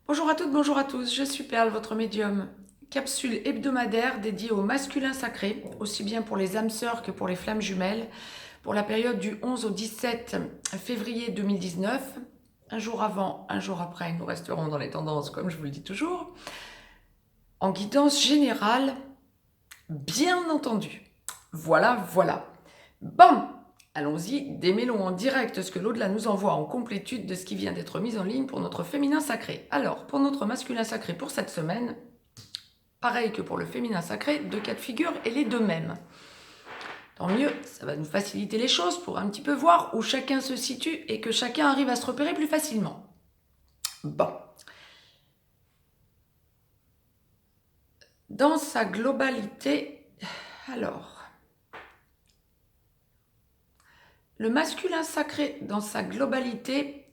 Bonjour à toutes, bonjour à tous, je suis Perle, votre médium. Capsule hebdomadaire dédiée au masculin sacré, aussi bien pour les âmes sœurs que pour les flammes jumelles, pour la période du 11 au 17 février 2019. Un jour avant, un jour après, nous resterons dans les tendances, comme je vous le dis toujours. En guidance générale, bien entendu. Voilà. Bon, allons-y, démêlons en direct ce que l'au-delà nous envoie en complétude de ce qui vient d'être mis en ligne pour notre féminin sacré. Alors, pour notre masculin sacré pour cette semaine, pareil que pour le féminin sacré, deux cas de figure et les deux mêmes. Tant mieux, ça va nous faciliter les choses pour un petit peu voir où chacun se situe et que chacun arrive à se repérer plus facilement. Bon. Dans sa globalité, alors, le masculin sacré dans sa globalité,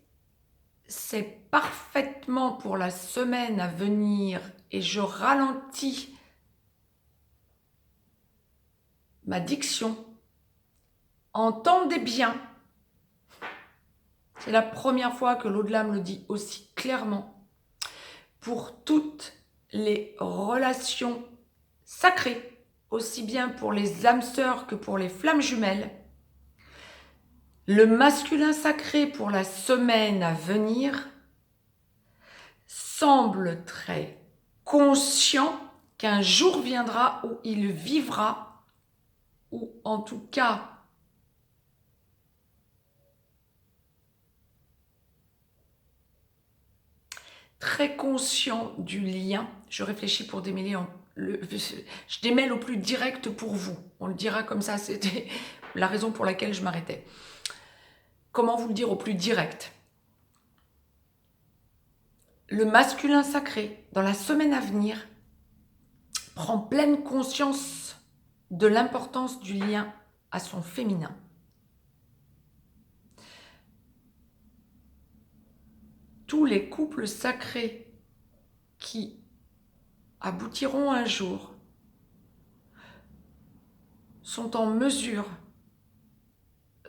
c'est parfaitement pour la semaine à venir et je ralentis ma diction. Entendez bien, c'est la première fois que l'au-delà me le dit aussi clairement. Pour toutes les relations sacrées, aussi bien pour les âmes sœurs que pour les flammes jumelles, le masculin sacré pour la semaine à venir semble très conscient qu'un jour viendra où il vivra, ou en tout cas très conscient du lien. Je réfléchis pour démêler, je démêle au plus direct pour vous. On le dira comme ça, c'était la raison pour laquelle je m'arrêtais. Comment vous le dire au plus direct? Le masculin sacré, dans la semaine à venir, prend pleine conscience de l'importance du lien à son féminin. Tous les couples sacrés qui aboutiront un jour sont en mesure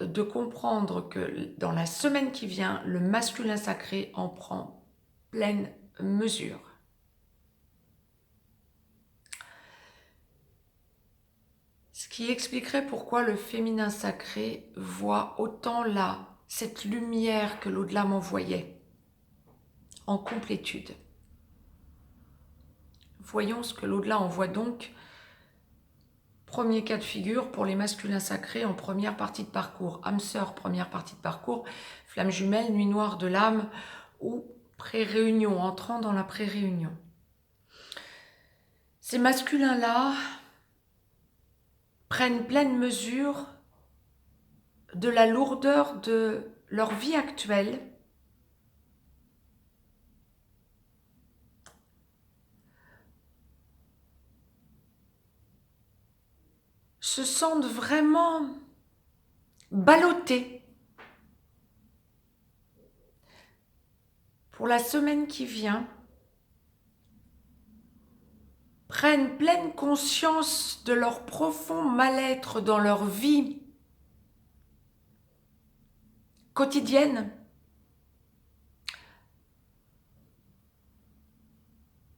de comprendre que dans la semaine qui vient, le masculin sacré en prend pleine mesure. Ce qui expliquerait pourquoi le féminin sacré voit autant là cette lumière que l'au-delà m'envoyait en complétude. Voyons ce que l'au-delà envoie donc. Premier cas de figure pour les masculins sacrés en première partie de parcours. Âme sœur, première partie de parcours. Flamme jumelle, nuit noire de l'âme ou pré-réunion, entrant dans la pré-réunion. Ces masculins-là prennent pleine mesure de la lourdeur de leur vie actuelle, se sentent vraiment ballottés pour la semaine qui vient, prennent pleine conscience de leur profond mal-être dans leur vie quotidienne,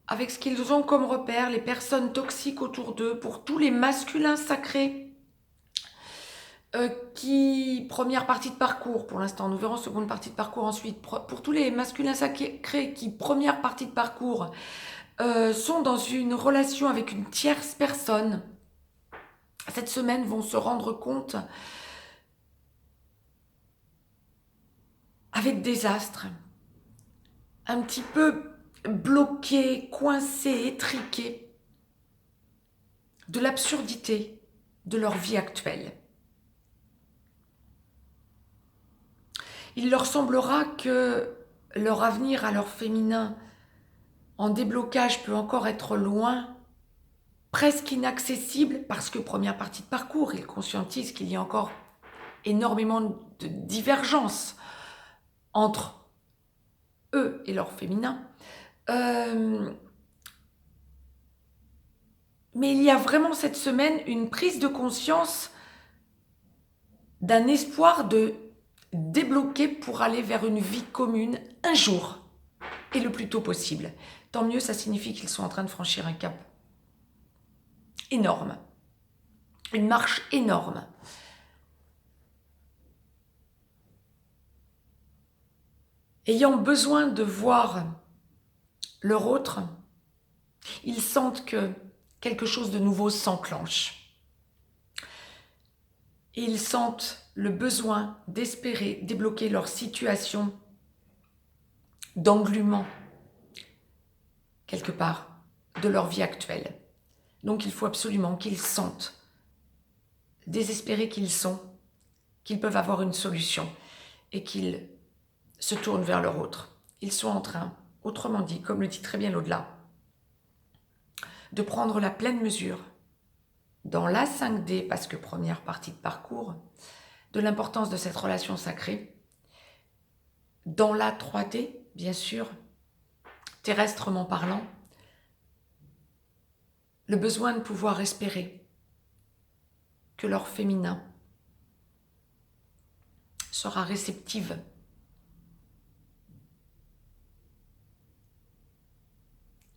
avec ce qu'ils ont comme repère, les personnes toxiques autour d'eux, pour tous les masculins sacrés qui, première partie de parcours pour l'instant, nous verrons seconde partie de parcours ensuite, pour tous les masculins sacrés qui, première partie de parcours, sont dans une relation avec une tierce personne, cette semaine vont se rendre compte avec désastre, un petit peu bloqués, coincés, étriqués, de l'absurdité de leur vie actuelle. Il leur semblera que leur avenir à leur féminin en déblocage peut encore être loin, presque inaccessible, parce que première partie de parcours, ils conscientisent qu'il y a encore énormément de divergences entre eux et leur féminin. Mais il y a vraiment cette semaine une prise de conscience d'un espoir de débloquer pour aller vers une vie commune un jour. et le plus tôt possible. Tant mieux, ça signifie qu'ils sont en train de franchir un cap énorme, une marche énorme. Ayant besoin de voir leur autre, ils sentent que quelque chose de nouveau s'enclenche. Et ils sentent le besoin d'espérer débloquer leur situation d'englument, quelque part, de leur vie actuelle. Donc il faut absolument qu'ils sentent, désespérés qu'ils sont, qu'ils peuvent avoir une solution et qu'ils se tournent vers leur autre. Ils sont en train, autrement dit, comme le dit très bien l'au-delà, de prendre la pleine mesure dans la 5D, parce que première partie de parcours, de l'importance de cette relation sacrée, dans la 3D, bien sûr, terrestrement parlant, le besoin de pouvoir espérer que leur féminin sera réceptive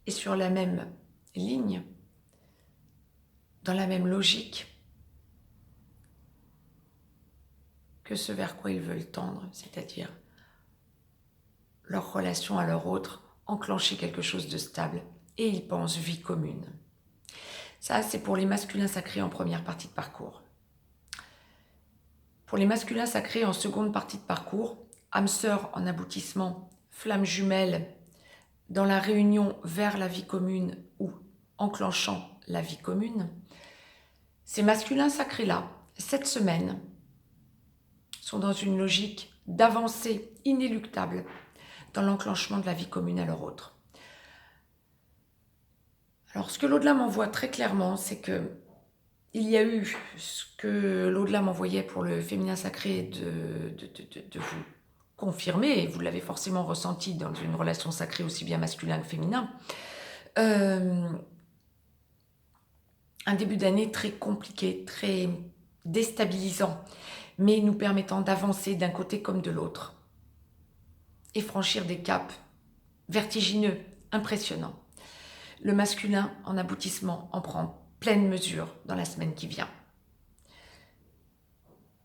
et sur la même ligne, dans la même logique que ce vers quoi ils veulent tendre, c'est-à-dire leur relation à leur autre, enclencher quelque chose de stable, et ils pensent vie commune. Ça, c'est pour les masculins sacrés en première partie de parcours. Pour les masculins sacrés en seconde partie de parcours, âme sœur en aboutissement, flamme jumelle dans la réunion vers la vie commune ou enclenchant la vie commune, ces masculins sacrés-là, cette semaine, sont dans une logique d'avancée inéluctable dans l'enclenchement de la vie commune à leur autre. Alors, ce que l'au-delà m'envoie très clairement, c'est que il y a eu ce que l'au-delà m'envoyait pour le féminin sacré de vous confirmer, et vous l'avez forcément ressenti dans une relation sacrée aussi bien masculin que féminin, un début d'année très compliqué, très déstabilisant, mais nous permettant d'avancer d'un côté comme de l'autre et franchir des caps vertigineux, impressionnants. Le masculin en aboutissement en prend pleine mesure dans la semaine qui vient.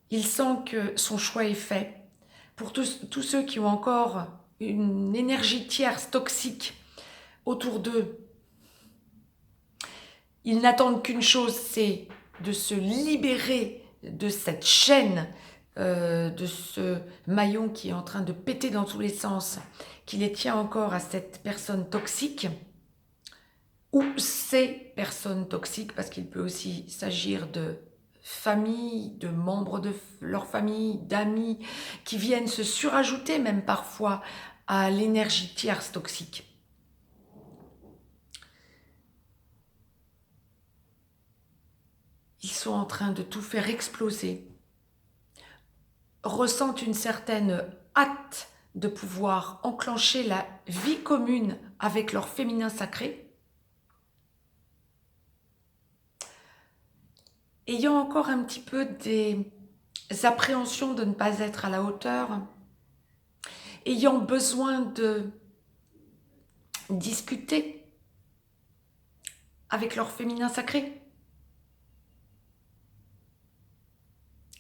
Il sent que son choix est fait. Pour tous ceux qui ont encore une énergie tierce toxique autour d'eux, ils n'attendent qu'une chose, c'est de se libérer de cette chaîne, de ce maillon qui est en train de péter dans tous les sens, qui les tient encore à cette personne toxique, ou ces personnes toxiques, parce qu'il peut aussi s'agir de famille, de membres de leur famille, d'amis, qui viennent se surajouter même parfois à l'énergie tierce toxique. Ils sont en train de tout faire exploser, ressentent une certaine hâte de pouvoir enclencher la vie commune avec leur féminin sacré, ayant encore un petit peu des appréhensions de ne pas être à la hauteur, ayant besoin de discuter avec leur féminin sacré,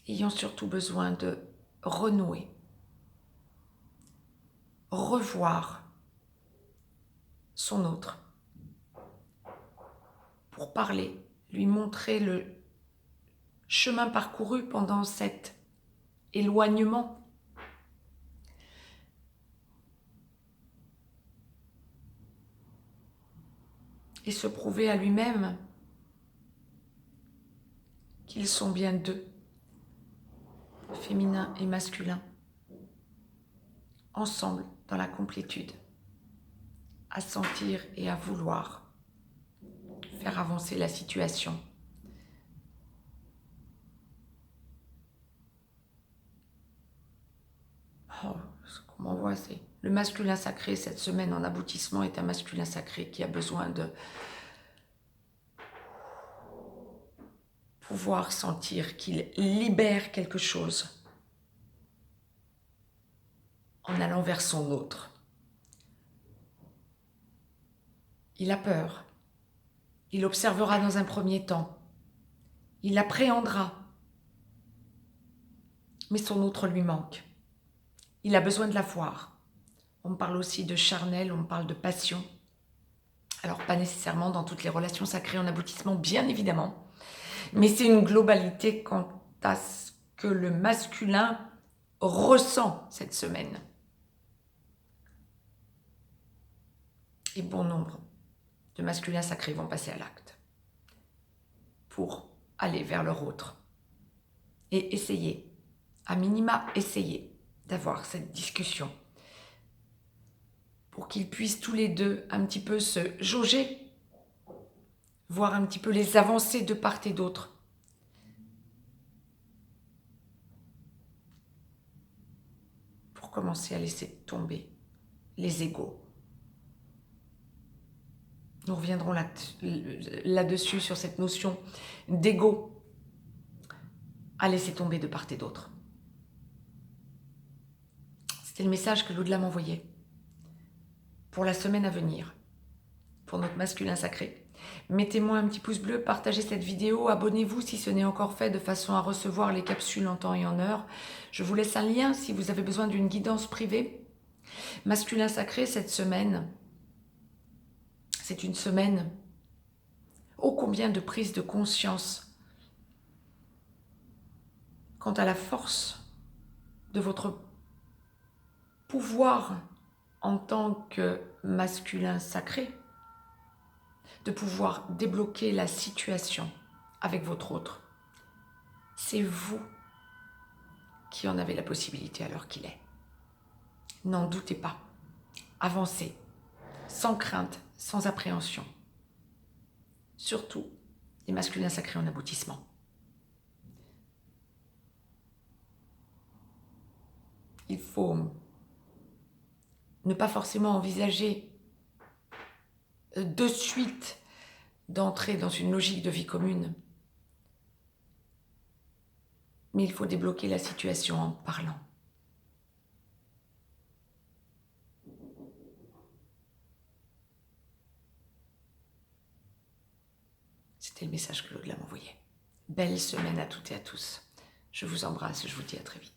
ayant surtout besoin de renouer, revoir son autre, pour parler, lui montrer le chemin parcouru pendant cet éloignement. Et se prouver à lui-même qu'ils sont bien deux, féminin et masculin, ensemble dans la complétude, à sentir et à vouloir faire avancer la situation. Oh, ce qu'on m'envoie, c'est le masculin sacré cette semaine en aboutissement est un masculin sacré qui a besoin de pouvoir sentir qu'il libère quelque chose en allant vers son autre. Il a peur. Il observera dans un premier temps. Il appréhendera. Mais son autre lui manque. Il a besoin de la voir. On parle aussi de charnel, on parle de passion. Alors pas nécessairement dans toutes les relations sacrées en aboutissement, bien évidemment. Mais c'est une globalité quant à ce que le masculin ressent cette semaine. Et bon nombre de masculins sacrés vont passer à l'acte pour aller vers leur autre et essayer, à minima essayer d'avoir cette discussion pour qu'ils puissent tous les deux un petit peu se jauger, voir un petit peu les avancées de part et d'autre. Pour commencer à laisser tomber les égos. Nous reviendrons là-dessus, sur cette notion d'ego à laisser tomber de part et d'autre. C'était le message que l'au-delà m'envoyait pour la semaine à venir, pour notre masculin sacré. Mettez-moi un petit pouce bleu, partagez cette vidéo, abonnez-vous si ce n'est encore fait de façon à recevoir les capsules en temps et en heure. Je vous laisse un lien si vous avez besoin d'une guidance privée. Masculin sacré, cette semaine, c'est une semaine ô combien de prise de conscience quant à la force de votre pouvoir en tant que masculin sacré, de pouvoir débloquer la situation avec votre autre. C'est vous qui en avez la possibilité à l'heure qu'il est. N'en doutez pas. Avancez, sans crainte, sans appréhension. Surtout les masculins sacrés en aboutissement. Il faut ne pas forcément envisager de suite d'entrer dans une logique de vie commune. Mais il faut débloquer la situation en parlant. C'était le message que l'au-delà m'envoyait. Belle semaine à toutes et à tous. Je vous embrasse, je vous dis à très vite.